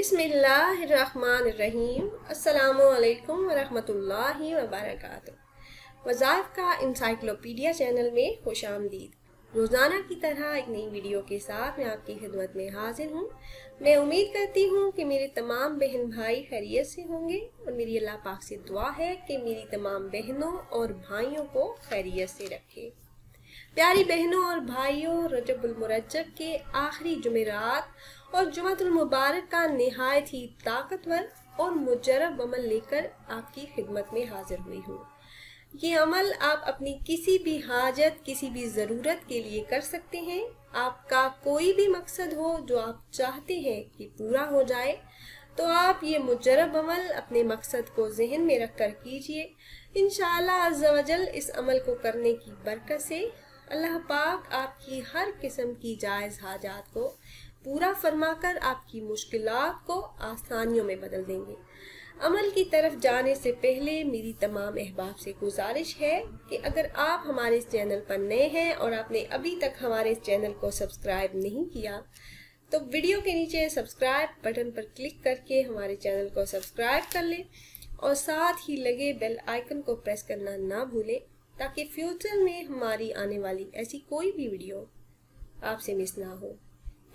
बिस्मिल्लाहिर्रहमानिर्रहीम। अस्सलामुअलैकुम वरहमतुल्लाहि वबरकातुहू। वज़ाइफ का इंसाइक्लोपीडिया चैनल में खुशामदीद। रोज़ाना की तरह एक नई वीडियो के साथ मैं आपकी खिदमत में हाजिर हूँ। मैं उम्मीद करती हूँ कि मेरे तमाम बहन भाई खैरियत से होंगे और मेरी अल्लाह पाक से दुआ है कि मेरी तमाम बहनों और भाइयों को खैरियत से रखे। प्यारी बहनों और भाइयों, रजबुल मुरज्जब के आखिरी जुमेरात और जुमातुल मुबारक का निहायत ही ताकतवर और मुजर्रब अमल लेकर आपकी खिदमत में हाजिर हुई हूँ। ये अमल आप अपनी किसी भी हाजत, किसी भी ज़रूरत के लिए कर सकते हैं। आपका कोई भी मकसद हो जो आप चाहते हैं कि पूरा हो जाए, तो आप ये मुजर्रब अमल अपने मकसद को जहन में रख कर कीजिए। इंशाअल्लाह अज़्ज़ा वजल इस अमल को करने की बरकत से अल्लाह पाक आपकी हर किस्म की जायज़ हाजात को पूरा फरमाकर आपकी मुश्किलात को आसानियों में बदल देंगे। अमल की तरफ जाने से पहले मेरी तमाम अहबाब से गुजारिश है कि अगर आप हमारे इस चैनल पर नए हैं और आपने अभी तक हमारे इस चैनल को सब्सक्राइब नहीं किया, तो वीडियो के नीचे सब्सक्राइब बटन पर क्लिक करके हमारे चैनल को सब्सक्राइब कर लें और साथ ही लगे बेल आइकन को प्रेस करना ना भूलें, ताकि फ्यूचर में हमारी आने वाली ऐसी कोई भी वीडियो आपसे मिस ना हो।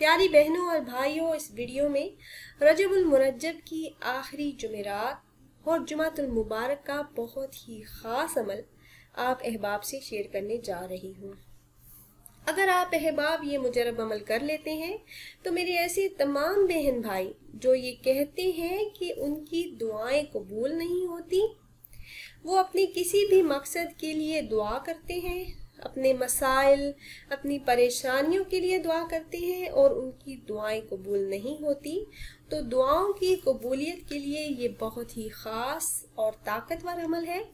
प्यारी बहनों और भाइयों, इस वीडियो में रजबुल मुरज्जब की आखिरी जुमेरात और जुमातुल मुबारक का बहुत ही ख़ास अमल आप अहबाब से शेयर करने जा रही हूँ। अगर आप अहबाब ये मुजर्रब अमल कर लेते हैं, तो मेरे ऐसे तमाम बहन भाई जो ये कहते हैं कि उनकी दुआएं कबूल नहीं होती, वो अपने किसी भी मकसद के लिए दुआ करते हैं, अपने मसाइल, अपनी परेशानियों के लिए दुआ करते हैं और उनकी दुआएं कबूल नहीं होती, तो दुआओं की कबूलियत के लिए ये बहुत ही ख़ास और ताकतवर अमल है।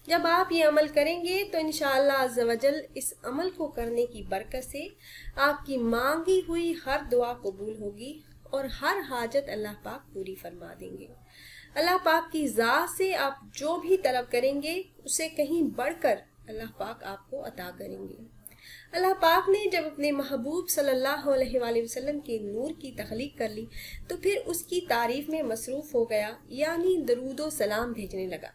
जब आप ये अमल करेंगे तो इंशाअल्लाह अज़्ज़ा वजल इस अमल को करने की बरकत से आपकी मांगी हुई हर दुआ कबूल होगी और हर हाजत अल्लाह पाक पूरी फरमा देंगे। अल्लाह पाक की ज़ात से आप जो भी तलब करेंगे उससे कहीं बढ़कर अल्लाह पाक आपको अता करेंगे। अल्लाह पाक ने जब अपने महबूब सल्लल्लाहु अलैहि वसल्लम के नूर की तख्लीक कर ली, तो फिर उसकी तारीफ में मसरूफ़ हो गया, यानी दरूदो सलाम भेजने लगा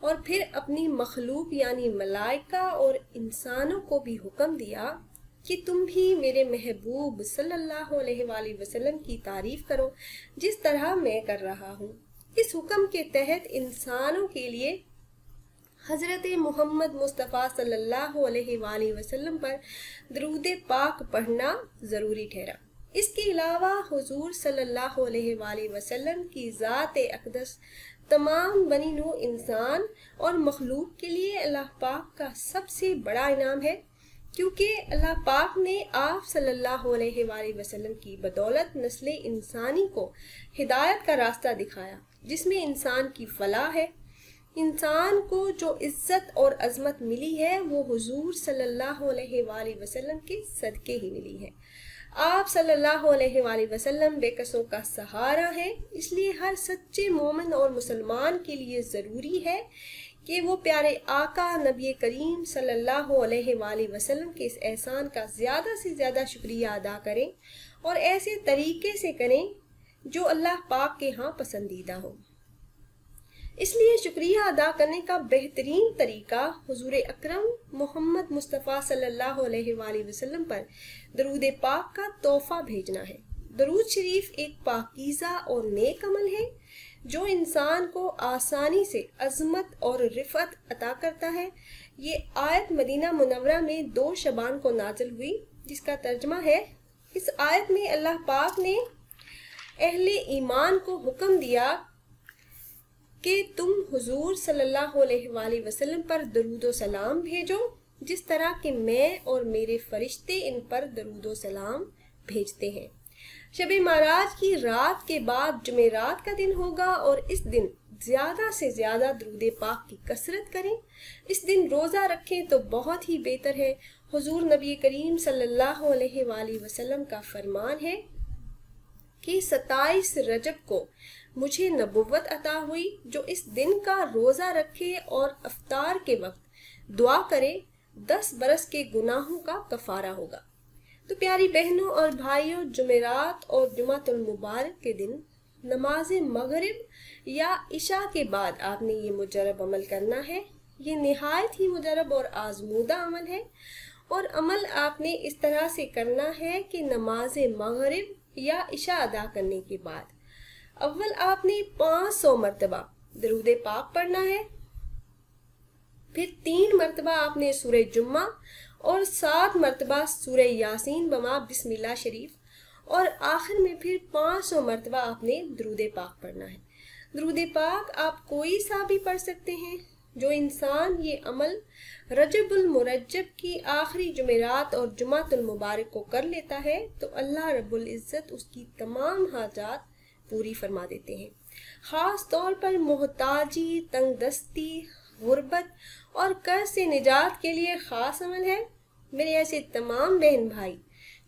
और फिर अपनी मखलूक यानी मलाइका और इंसानों को भी हुक्म दिया कि तुम भी मेरे महबूब सल्लल्लाहु अलैहि वसल्लम की तारीफ करो जिस तरह मैं कर रहा हूँ। इस हुक्म के तहत इंसानों के लिए हज़रत मोहम्मद मुस्तफ़ा सल्लल्लाहु अलैहि वसल्लम पर दरूद पाक पढ़ना ज़रूरी ठहरा। इसके अलावा हुज़ूर सल्लल्लाहु अलैहि वसल्लम की ज़ात अक़दस तमाम बनी नू इंसान और मखलूक के लिए अल्लाह पाक का सबसे बड़ा इनाम है, क्योंकि अल्लाह पाक ने आप सल्लल्लाहु अलैहि वसल्लम की बदौलत नस्ल इंसानी को हिदायत का रास्ता दिखाया, जिसमें इंसान की फलाह है। इंसान को जो इज्जत और अजमत मिली है वो हुजूर सल्लल्लाहु अलैहि वसल्लम के सदके ही मिली है। आप सल्लल्लाहु अलैहि वसल्लम बेकसों का सहारा है, इसलिए हर सच्चे मोमिन और मुसलमान के लिए ज़रूरी है कि वो प्यारे आका नबी करीम सल्लल्लाहु अलैहि वसल्लम के इस एहसान का ज़्यादा से ज़्यादा शुक्रिया अदा करें और ऐसे तरीके से करें जो अल्लाह पाक के यहाँ पसंदीदा हो। इसलिए शुक्रिया अदा करने का बेहतरीन तरीका हुजूर अकरम मोहम्मद मुस्तफ़ा सल्लल्लाहु अलैहि वसल्लम पर दरूद पाक का तोहफा भेजना है। दरूद शरीफ एक पाकीज़ा और नेक अमल है जो इंसान को आसानी से अज़मत और रिफ़त अता करता है। ये आयत मदीना मुनव्वरा में 2 शबान को नाज़िल हुई, जिसका तर्जमा है, इस आयत में अल्लाह पाक ने अहले ईमान को हुक्म दिया कि तुम हुजूर सल्लल्लाहु अलैहि वसल्लम पर दरूदो सलाम भेजो, जिस तरह कि मैं और मेरे फरिश्ते इन पर दरूदो सलाम भेजते हैं। शब माराज की रात के बाद जुमेरात का दिन होगा और इस दिन ज़्यादा से ज़्यादा दरूद पाक की कसरत करें। इस दिन रोज़ा रखें तो बहुत ही बेहतर है। हुजूर नबी करीम सल्लल्लाहु अलैहि वसल्लम का फरमान है कि 27 रजब को मुझे नबुव्वत अता हुई, जो इस दिन का रोज़ा रखे और अफ्तार के वक्त दुआ करे, 10 बरस के गुनाहों का कफ़ारा होगा। तो प्यारी बहनों और भाइयों, जुमेरात और जुमातुल मुबारक के दिन नमाज मगरिब या इशा के बाद आपने ये मुजर्रब अमल करना है। ये निहायत ही मुजर्रब और आजमूदा अमल है और अमल आपने इस तरह से करना है कि नमाज मगरिब या इशा अदा करने के बाद अव्वल आपने 500 मरतबा दरूद पाक पढ़ना है, फिर 3 मरतबा आपने सूरह जुम्मा और 7 मरतबा सूरह यासीन बमा बिस्मिल्लाह शरीफ और आखिर में फिर 500 मरतबा आपने दरूद पाक पढ़ना है। दरूद पाक आप कोई सा भी पढ़ सकते हैं। जो इंसान ये अमल रजबुल मुरज्जब की आखिरी जुमेरात और जुमातुल मुबारक को कर लेता है तो अल्लाह रब्बुल इज्जत उसकी तमाम हाजात पूरी फरमा देते हैं। ख़ास तौर पर मोहताजी, तंगदस्ती, गुर्बत और कर्ज से निजात के लिए ख़ास अमल है। मेरे ऐसे तमाम बहन भाई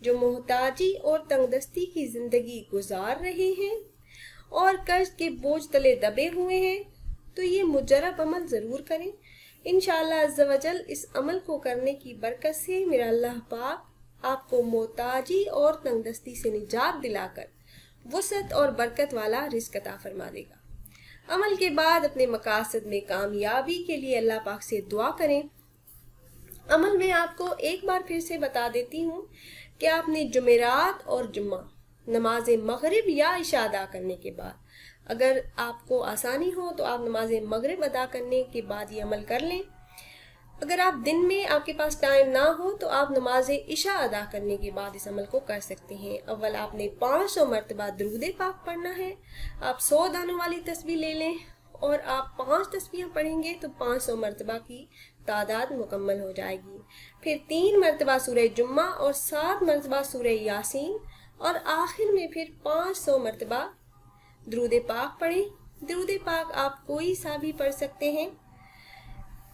जो मोहताजी और तंगदस्ती की ज़िंदगी गुजार रहे हैं और कर्ज के बोझ तले दबे हुए हैं तो ये मुजर्रब अमल ज़रूर करें। इंशाअल्लाह अज़्ज़ा वजल इस अमल को करने की बरकत से मेरा अल्लाह पाक आपको मोहताजी और तंगदस्ती से निजात दिलाकर वसअत और बरकत वाला रिज़्क़ अता फरमा देगा। अमल के बाद अपने मकासद में कामयाबी के लिए अल्लाह पाक से दुआ करें। अमल में आपको एक बार फिर से बता देती हूँ कि आपने जुमेरात और जुम्मा नमाज मगरिब या इशा अदा करने के बाद, अगर आपको आसानी हो तो आप नमाज मगरिब अदा करने के बाद ये अमल कर लें। अगर आप दिन में आपके पास टाइम ना हो तो आप नमाज इशा अदा करने के बाद इस अमल को कर सकते हैं। अव्वल आपने 500 मरतबा दरूद पाक पढ़ना है। आप 100 दानों वाली तस्बीह ले लें और आप 5 तस्बीह पढ़ेंगे तो 500 मरतबा की तादाद मुकम्मल हो जाएगी। फिर 3 मरतबा सूरह जुम्मा और 7 मरतबा सूरह यासीन और आखिर में फिर 500 मरतबा दरूद पाक पढ़ें। दरूद पाक आप कोई सा भी पढ़ सकते हैं।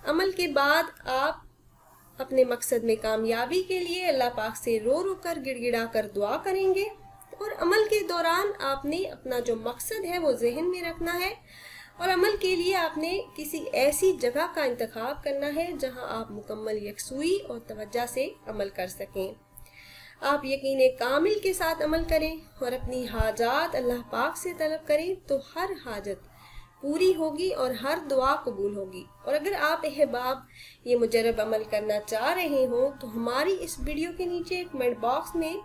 अमल के बाद आप अपने मकसद में कामयाबी के लिए अल्लाह पाक से रो रो कर गिड़गिड़ा कर दुआ करेंगे और अमल के दौरान आपने अपना जो मकसद है वो जहन में रखना है और अमल के लिए आपने किसी ऐसी जगह का इंतखाब करना है जहां आप मुकम्मल यकसुई और तवज्जो से अमल कर सकें। आप यकीन कामिल के साथ अमल करें और अपनी हाजात अल्लाह पाक से तलब करें तो हर हाजत पूरी होगी और हर दुआ कबूल होगी। और अगर आप अहबाब ये मुजर्रब अमल करना चाह रहे हो तो हमारी इस वीडियो के नीचे कमेंट बॉक्स में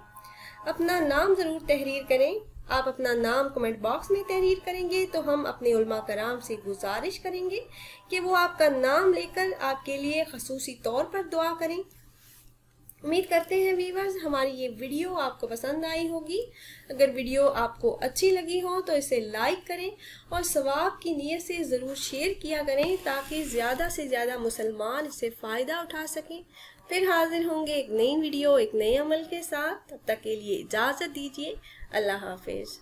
अपना नाम ज़रूर तहरीर करें। आप अपना नाम कमेंट बॉक्स में तहरीर करेंगे तो हम अपने उलमा कराम से गुजारिश करेंगे कि वो आपका नाम लेकर आपके लिए खसूसी तौर पर दुआ करें। उम्मीद करते हैं व्यूअर्स हमारी ये वीडियो आपको पसंद आई होगी। अगर वीडियो आपको अच्छी लगी हो तो इसे लाइक करें और सवाब की नीयत से ज़रूर शेयर किया करें ताकि ज़्यादा से ज़्यादा मुसलमान इससे फ़ायदा उठा सकें। फिर हाजिर होंगे एक नई वीडियो एक नए अमल के साथ। तब तक के लिए इजाज़त दीजिए। अल्लाह हाफिज़।